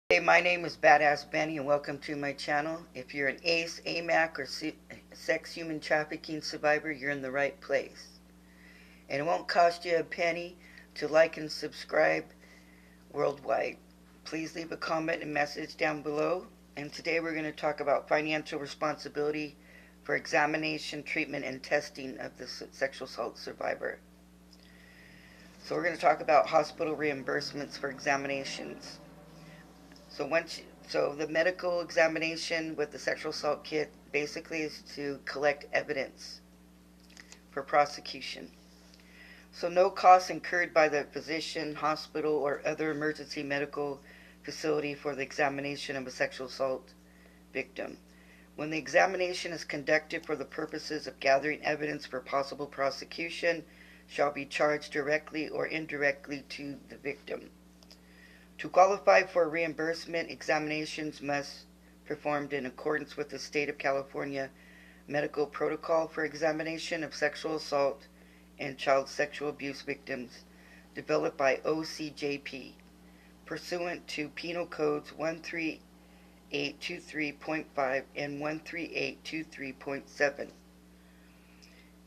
Hey, my name is Badass Benny and welcome to my channel. If you're an ACE, AMAC, or sex human trafficking survivor, you're in the right place. And it won't cost you a penny to like and subscribe worldwide. Please leave a comment and message down below. And today we're going to talk about financial responsibility for examination, treatment, and testing of the sexual assault survivor. So we're going to talk about hospital reimbursements for examinations. So the medical examination with the sexual assault kit basically is to collect evidence for prosecution. So no costs incurred by the physician, hospital, or other emergency medical facility for the examination of a sexual assault victim. When the examination is conducted for the purposes of gathering evidence for possible prosecution, shall be charged directly or indirectly to the victim. To qualify for reimbursement, examinations must be performed in accordance with the State of California Medical Protocol for Examination of Sexual Assault and Child Sexual Abuse Victims, developed by OCJP, pursuant to Penal Codes 13823.5 and 13823.7.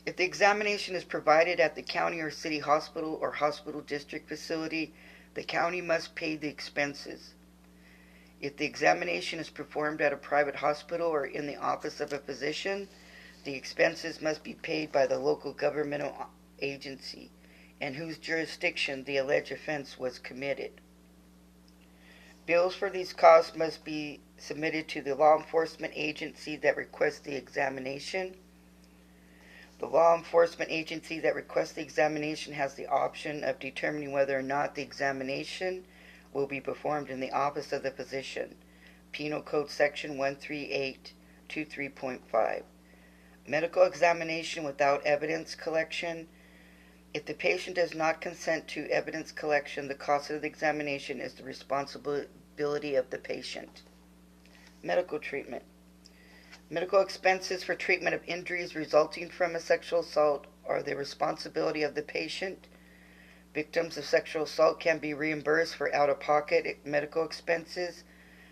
If the examination is provided at the county or city hospital or hospital district facility, the county must pay the expenses. If the examination is performed at a private hospital or in the office of a physician, the expenses must be paid by the local governmental agency in whose jurisdiction the alleged offense was committed. Bills for these costs must be submitted to the law enforcement agency that requests the examination. The law enforcement agency that requests the examination has the option of determining whether or not the examination will be performed in the office of the physician. Penal Code Section 13823.5. Medical examination without evidence collection. If the patient does not consent to evidence collection, the cost of the examination is the responsibility of the patient. Medical treatment. Medical expenses for treatment of injuries resulting from a sexual assault are the responsibility of the patient. Victims of sexual assault can be reimbursed for out-of-pocket medical expenses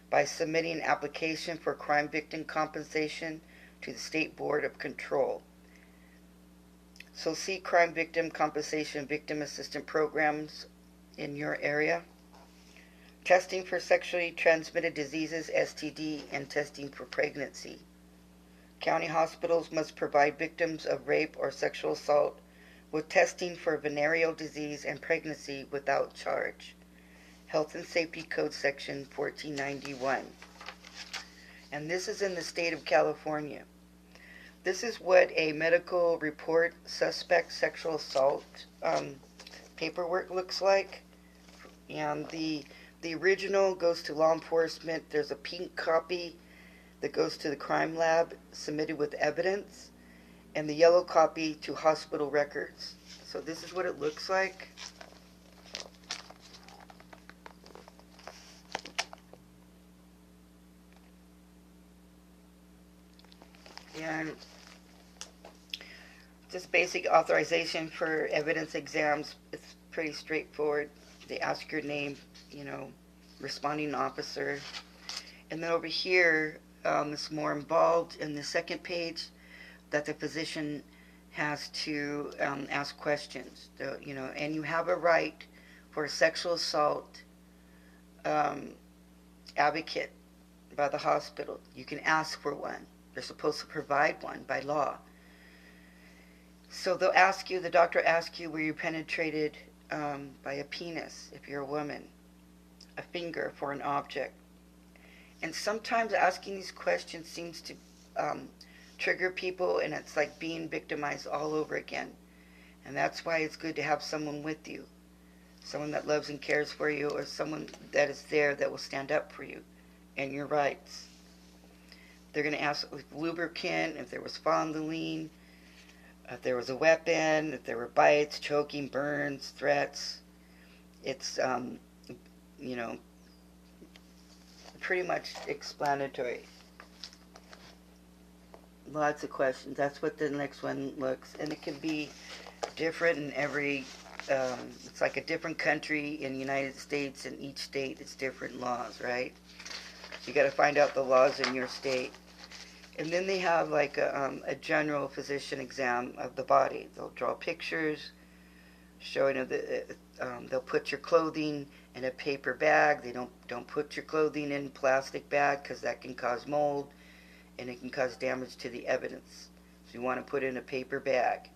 by submitting an application for crime victim compensation to the State Board of Control. So see crime victim compensation victim assistance programs in your area. Testing for sexually transmitted diseases, STD, and testing for pregnancy. County hospitals must provide victims of rape or sexual assault with testing for venereal disease and pregnancy without charge. Health and Safety Code Section 1491. And this is in the state of California. This is what a medical report suspect sexual assault paperwork looks like. And the original goes to law enforcement. There's a pink copy that goes to the crime lab submitted with evidence, and the yellow copy to hospital records. So this is what it looks like. And just basic authorization for evidence exams. It's pretty straightforward. They ask your name, responding officer. And then over here, it's more involved in the second page that the physician has to ask questions. And you have a right for a sexual assault advocate by the hospital. You can ask for one. They're supposed to provide one by law. So they'll ask you, the doctor asks you, were you penetrated by a penis if you're a woman, a finger for an object. And sometimes asking these questions seems to trigger people, and it's like being victimized all over again. And that's why it's good to have someone with you, someone that loves and cares for you, or someone that is there that will stand up for you and your rights. They're going to ask if lubricant, if there was fondling, if there was a weapon, if there were bites, choking, burns, threats. It's, pretty much explanatory. Lots of questions. That's what the next one looks, and it can be different in every it's like a different country in the United States, and each state it's different laws, right? So you got to find out the laws in your state. And then they have like a general physician exam of the body. They'll draw pictures showing they'll put your clothing in a paper bag. They don't put your clothing in a plastic bag because that can cause mold and it can cause damage to the evidence. So you want to put it in a paper bag.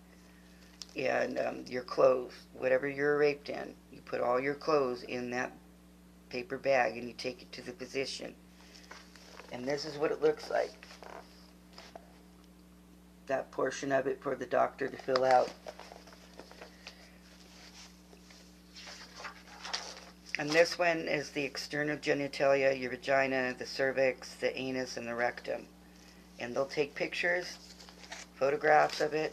And your clothes, whatever you're raped in, you put all your clothes in that paper bag and you take it to the physician. And this is what it looks like. That portion of it for the doctor to fill out. And this one is the external genitalia, your vagina, the cervix, the anus, and the rectum. And they'll take pictures, photographs of it.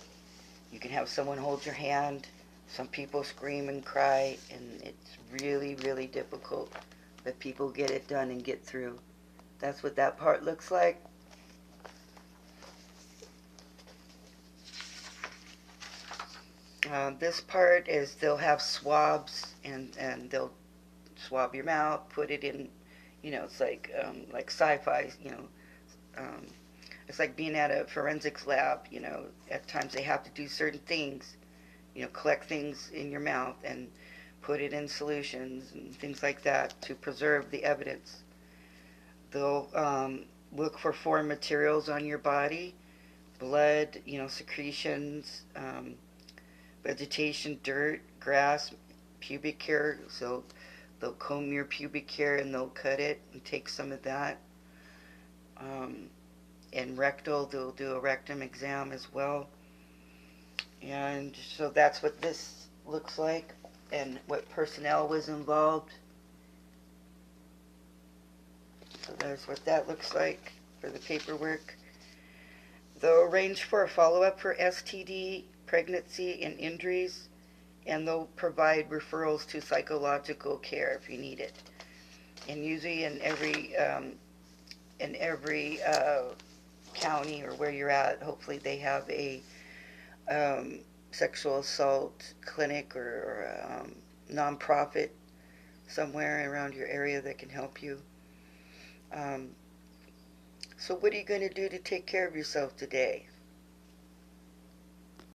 You can have someone hold your hand. Some people scream and cry, and it's really, really difficult. But people get it done and get through. That's what that part looks like. This part is they'll have swabs, and they'll swab your mouth, put it in, it's like sci-fi, it's like being at a forensics lab, at times they have to do certain things, collect things in your mouth and put it in solutions and things like that to preserve the evidence. They'll look for foreign materials on your body, blood, secretions, vegetation, dirt, grass, pubic hair. So they'll comb your pubic hair and they'll cut it and take some of that. And rectal, they'll do a rectum exam as well. And so that's what this looks like and what personnel was involved. So there's what that looks like for the paperwork. They'll arrange for a follow-up for STD, pregnancy, and injuries, and they'll provide referrals to psychological care if you need it. And usually in every county or where you're at, hopefully they have a sexual assault clinic or nonprofit somewhere around your area that can help you. So what are you going to do to take care of yourself today?